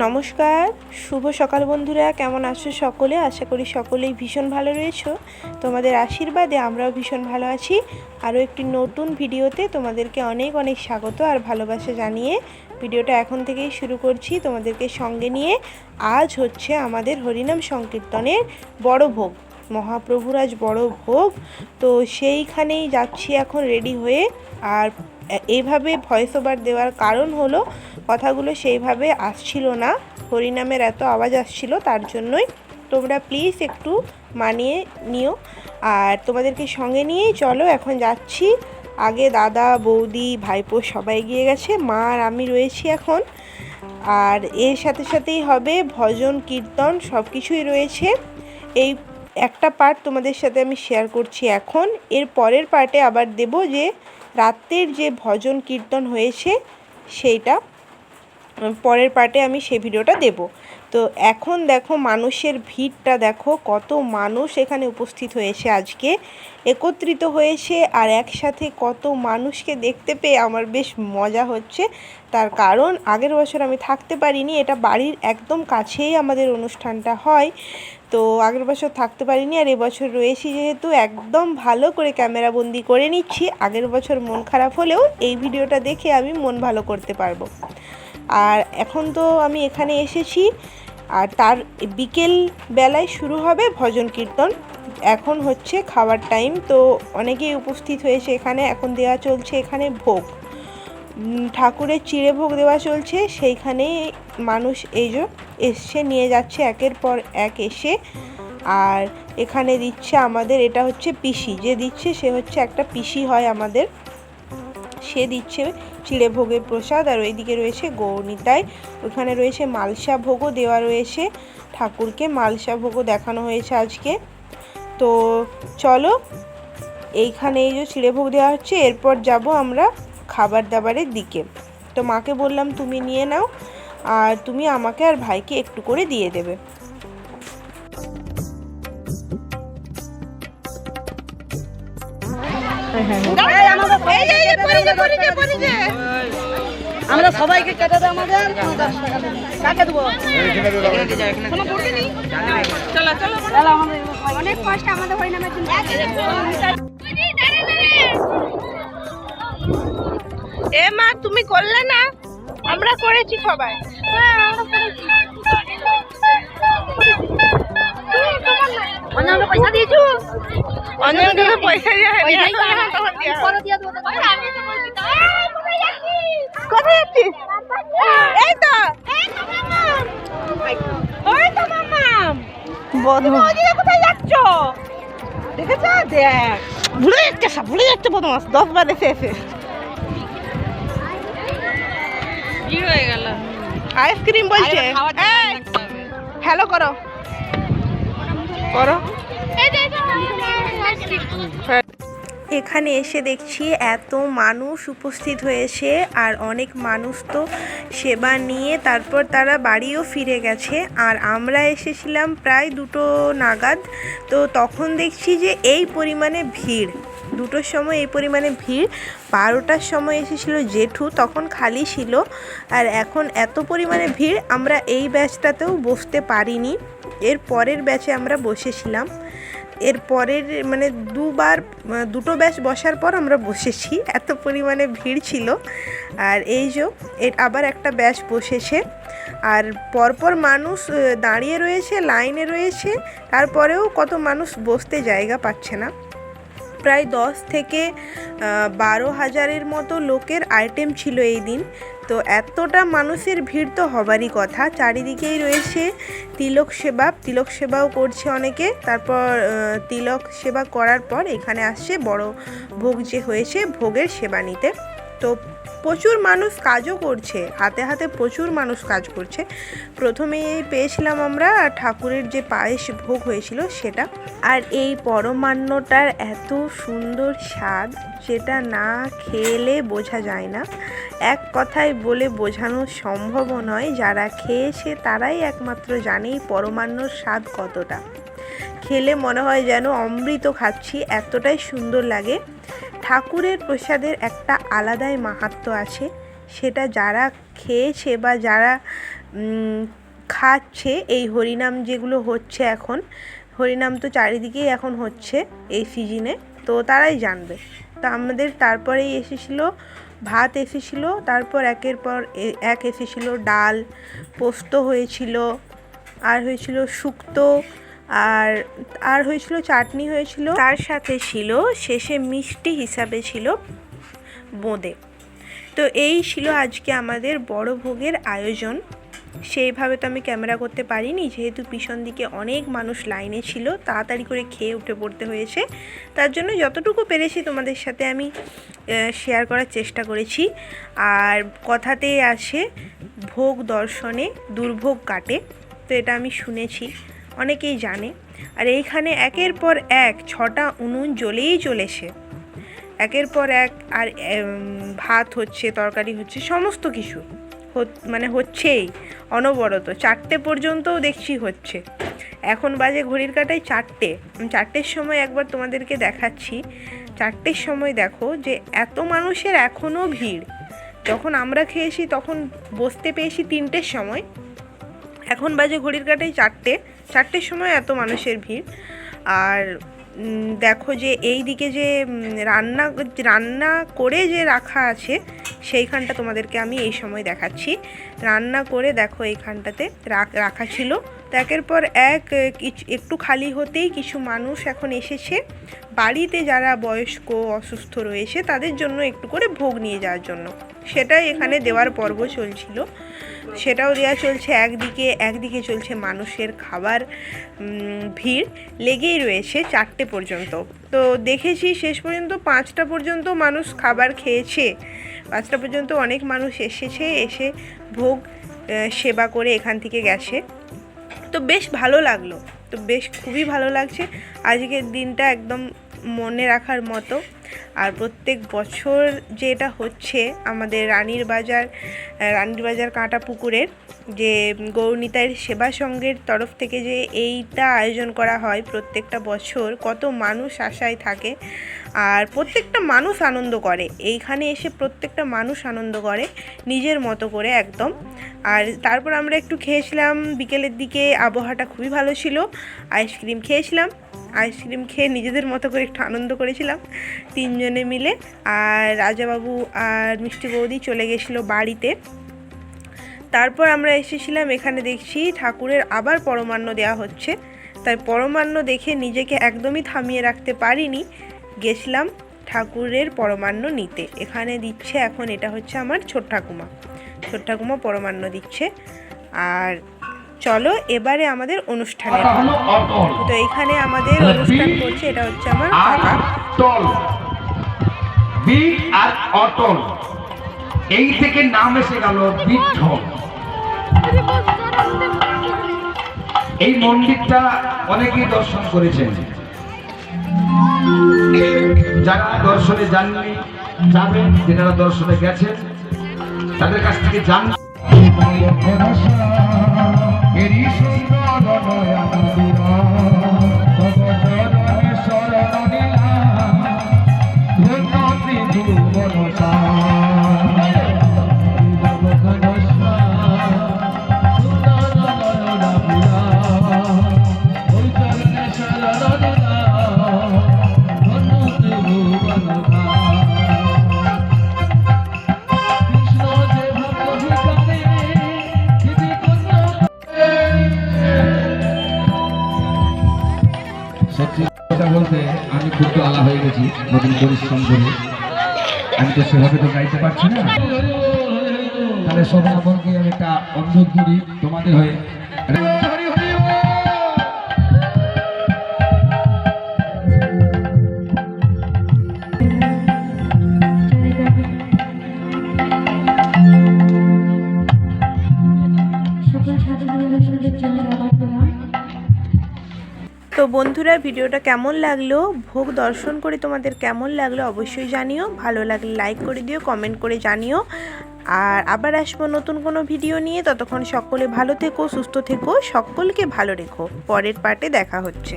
নমস্কার, শুভ সকাল বন্ধুরা। কেমন আছো সকলে? আশা করি সকলেই ভীষণ ভালো রয়েছো। তোমাদের আশীর্বাদে আমরাও ভীষণ ভালো আছি। আরও একটি নতুন ভিডিওতে তোমাদেরকে অনেক অনেক স্বাগত আর ভালোবাসা জানিয়ে ভিডিওটা এখন থেকেই শুরু করছি তোমাদেরকে সঙ্গে নিয়ে। আজ হচ্ছে আমাদের হরিনাম সংকীর্তনের বড় ভোগ, মহাপ্রভুর আজ বড় ভোগ। তো সেইখানেই যাচ্ছি এখন রেডি হয়ে। আর এইভাবে ভয়েস ওভার দেওয়ার কারণ হলো কথাগুলো সেইভাবে আসছিল না, হরিনামের এত আওয়াজ আসছিল, তার জন্যই। তোমরা প্লিজ একটু মানিয়ে নিও। আর তোমাদেরকে সঙ্গে নিয়েই চলো এখন যাচ্ছি। আগে দাদা, বৌদি, ভাইপো সবাই গিয়ে গেছে, মা আর আমি রয়েছি এখন। আর এর সাথে সাথেই হবে ভজন কীর্তন, সব কিছুই রয়েছে। এই একটা পার্ট তোমাদের সাথে আমি শেয়ার করছি এখন। এর পরের পার্টে আবার দেব যে রাতের যে ভজন কীর্তন হয়েছে সেইটা পরের পার্টে আমি সেই ভিডিওটা দেব। তো এখন দেখো মানুষের ভিড়টা দেখো, কত মানুষ এখানে উপস্থিত হয়েছে, আজকে একত্রিত হয়েছে। আর একসাথে কত মানুষকে দেখতে পেয়ে আমার বেশ মজা হচ্ছে। তার কারণ আগের বছর আমি থাকতে পারিনি, এটা বাড়ির একদম কাছেই আমাদের অনুষ্ঠানটা হয়। তো আগের বছর থাকতে পারিনি, আর এবছর রয়েছি যেহেতু একদম ভালো করে ক্যামেরা বন্দি করে নিচ্ছি। আগের বছর মন খারাপ হলেও এই ভিডিওটা দেখে আমি মন ভালো করতে পারবো। আর এখন তো আমি এখানে এসেছি, আর তার বিকেল বেলায় শুরু হবে ভজন কীর্তন। এখন হচ্ছে খাওয়ার টাইম, তো অনেকেই উপস্থিত হয়েছে এখানে। এখন দেওয়া চলছে এখানে ভোগ, ঠাকুরের চিড়ে ভোগ দেওয়া চলছে। সেইখানে মানুষ এই যে এসছে, নিয়ে যাচ্ছে একের পর এক এসে। আর এখানে দিচ্ছে আমাদের, এটা হচ্ছে পিসি যে দিচ্ছে, সে হচ্ছে একটা পিসি হয় আমাদের, সে দিচ্ছে চিড়ে ভোগের প্রসাদ। আর ওইদিকে রয়েছে গৌরনিতাই, ওখানে রয়েছে মালসা ভোগও দেওয়া রয়েছে ঠাকুরকে, মালসা ভোগও দেখানো হয়েছে আজকে। তো চলো, এইখানে এই যে চিড়ে ভোগ দেওয়া হচ্ছে, এরপর যাব আমরা খাবার দাবারের দিকে। তো মাকে বললাম তুমি নিয়ে নাও, আর তুমি আমাকে আর ভাইকে একটু করে দিয়ে দেবে। আমরা সবাইকে কেটে দেবো, আমাদের কাকে দেবো, অনেক কষ্ট আমাদের হরিনামের জন্য। এ মা, তুমি করলে না? আমরা করেছি সবাই। পয়সা দিয়েছো, অনেকে তো পয়সা কোথায় যাচ্ছিস? এই তো কোথায় যাচ্ছ? দেখেছ? দেখ, ভুলে যাচ্ছে বদমাস, 10 বার এসে কি হয়ে গেল। আইসক্রিম বলছে, হ্যালো করো করো। এখানে এসে দেখছি এত মানুষ উপস্থিত হয়েছে, আর অনেক মানুষ তো সেবা নিয়ে তারপর তারা বাড়িও ফিরে গেছে। আর আমরা এসেছিলাম প্রায় 2টো নাগাদ। তো তখন দেখছি যে এই পরিমাণে ভিড়, 2টোর সময় এই পরিমাণে ভিড়। 12টার সময় এসেছিল জেঠু, তখন খালি ছিল। আর এখন এত পরিমাণে ভিড়, আমরা এই ব্যাচটাতেও বসতে পারিনি, এর পরের ব্যাচে আমরা বসেছিলাম। এর পরের মানে 2টো ব্যাচ বসার পর আমরা বসেছি, এত পরিমাণে ভিড় ছিল। আর এই যে আবার একটা ব্যাচ বসেছে, আর পরপর মানুষ দাঁড়িয়ে রয়েছে, লাইনে রয়েছে, তারপরেও কত মানুষ বসতে জায়গা পাচ্ছে না। প্রায় 10 থেকে 12 হাজারের মতো লোকের আইটেম ছিল এই দিন। তো এতটা মানুষের ভিড় তো হবারই কথা। চারিদিকেই রয়েছে তিলক সেবাও করছে অনেকে। তারপর তিলক সেবা করার পর এখানে আসছে বড় ভোগ যে হয়েছে, ভোগের সেবা নিতে। তো প্রচুর মানুষ কাজও করছে, হাতে হাতে প্রচুর মানুষ কাজ করছে। প্রথমে পেয়েছিলাম আমরা ঠাকুরের যে পায়েস ভোগ হয়েছিল সেটা। আর এই পরমান্নটার এত সুন্দর স্বাদ, যেটা না খেলে বোঝা যায় না, এক কথায় বলে বোঝানো সম্ভবও নয়। যারা খেয়েছে তারাই একমাত্র জানে এই পরমান্নর স্বাদ কতটা। খেলে মনে হয় যেন অমৃত খাচ্ছি, এতটাই সুন্দর লাগে। ঠাকুরের প্রসাদের একটা আলাদাই মাহাত্ম্য আছে, সেটা যারা খেয়েছে বা যারা খাচ্ছে, এই হরিনাম যেগুলো হচ্ছে এখন, হরিনাম তো চারিদিকেই এখন হচ্ছে এই সিজনে, তো তারাই জানবে। তো আমাদের তারপরেই এসেছিলো ভাত এসেছিলো, তারপর একের পর এক এসেছিলো ডাল, পোস্ত হয়েছিল, আর হয়েছিল শুক্তো, আর হয়েছিল চাটনি হয়েছিল, তার সাথে ছিল শেষে মিষ্টি হিসাবে ছিল বোঁদে। তো এই ছিল আজকে আমাদের বড় ভোগের আয়োজন। সেইভাবে তো আমি ক্যামেরা করতে পারিনি, যেহেতু পিছন দিকে অনেক মানুষ লাইনে ছিল, তাড়াতাড়ি করে খেয়ে উঠে পড়তে হয়েছে। তার জন্য যতটুকু পেরেছি তোমাদের সাথে আমি শেয়ার করার চেষ্টা করেছি। আর কথাতেই আসে, ভোগ দর্শনে দুর্ভোগ কাটে, তো এটা আমি শুনেছি, অনেকেই জানে। আর এইখানে একের পর এক 6টা উনুন জ্বলেই চলেছে, একের পর এক। আর ভাত হচ্ছে, তরকারি হচ্ছে, সমস্ত কিছু মানে হচ্ছেই অনবরত। 4টে পর্যন্তও দেখছি হচ্ছে। এখন বাজে ঘড়ির কাঁটায় 4টে। 4টের সময় একবার তোমাদেরকে দেখাচ্ছি। 4টের সময় দেখো যে এত মানুষের এখনও ভিড়। যখন আমরা খেয়েছি তখন বসতে পেয়েছি 3টের সময়, এখন বাজে ঘড়ির কাঁটায় 4টে। 4টের সময় এত মানুষের ভিড়। আর দেখো যে এই দিকে যে রান্না করে যে রাখা আছে, সেইখানটা তোমাদেরকে আমি এই সময় দেখাচ্ছি। রান্না করে দেখো এইখানটাতে রাখা ছিল। তো একের পর এক একটু খালি হতেই কিছু মানুষ এখন এসেছে বাড়িতে, যারা বয়স্ক অসুস্থ রয়েছে তাদের জন্য একটু করে ভোগ নিয়ে যাওয়ার জন্য। সেটাই এখানে দেওয়ার পর্ব চলছিল, সেটাও দেওয়া চলছে। একদিকে চলছে মানুষের খাবার, ভিড় লেগেই রয়েছে 4টে পর্যন্ত। তো দেখেছি শেষ পর্যন্ত 5টা পর্যন্ত মানুষ খাবার খেয়েছে। 5টা পর্যন্ত অনেক মানুষ এসেছে, এসে ভোগ সেবা করে এখান থেকে গেছে। তো বেশ ভালো লাগলো, তো বেশ খুবই ভালো লাগছে। আজকের দিনটা একদম মনে রাখার মতো। আর প্রত্যেক বছর যে এটা হচ্ছে আমাদের রানীর বাজার কাঁটা পুকুরের যে গৌরনিতাইয়ের সেবা সংঘের তরফ থেকে যে এইটা আয়োজন করা হয় প্রত্যেকটা বছর, কত মানুষ আশায় থাকে আর প্রত্যেকটা মানুষ আনন্দ করে। এইখানে এসে প্রত্যেকটা মানুষ আনন্দ করে নিজের মতো করে একদম। আর তারপর আমরা একটু খেয়েছিলাম বিকেলের দিকে, আবহাওয়াটা খুবই ভালো ছিল। আইসক্রিম খেয়েছিলাম, আইসক্রিম খেয়ে নিজেদের মতো করে একটু আনন্দ করেছিলাম 3 জনে মিলে। আর রাজাবাবু আর মিষ্টি বৌদি চলে গেছিলো বাড়িতে। তারপর আমরা এসেছিলাম এখানে, দেখছি ঠাকুরের আবার পরমান্ন দেওয়া হচ্ছে। তাই পরমান্ন দেখে নিজেকে একদমই থামিয়ে রাখতে পারিনি, গেছিলাম ঠাকুরের পরমান্ন নিতে। এখানে দিচ্ছে এখন, এটা হচ্ছে আমার ছোট ঠাকুমা পরমান্ন দিচ্ছে। আর চলো এবারে আমাদের অনুষ্ঠানে। তো এখানে আমাদের অনুষ্ঠান করছে, এটা হচ্ছে আমার কাকা। এই থেকে নাম এসে গেল বিঠল। এই মন্দিরটা অনেকেই দর্শন করেছেন, যারা দর্শনে যাননি যাবেন, যারা দর্শনে গেছেন তাদের কাছ থেকে জান। সত্যি কথা বলতে আমি খুব তো আলা হয়ে গেছি নতুন পরিশ্রম করে। আমি তো সেভাবে তো গাইতে পারছি না, তাহলে সবাই আমাকে আমি একটা অনুরোধ করি তোমাদের হয়ে। তো বন্ধুরা, ভিডিওটা কেমন লাগলো, ভোগ দর্শন করে তোমাদের কেমন লাগলো অবশ্যই জানিও। ভালো লাগলে লাইক করে দিও, কমেন্ট করে জানিও। আর আবার আসবো নতুন কোনো ভিডিও নিয়ে। ততক্ষণ সকলে ভালো থেকো, সুস্থ থেকো, সকলকে ভালো রেখো। পরের পার্টে দেখা হচ্ছে।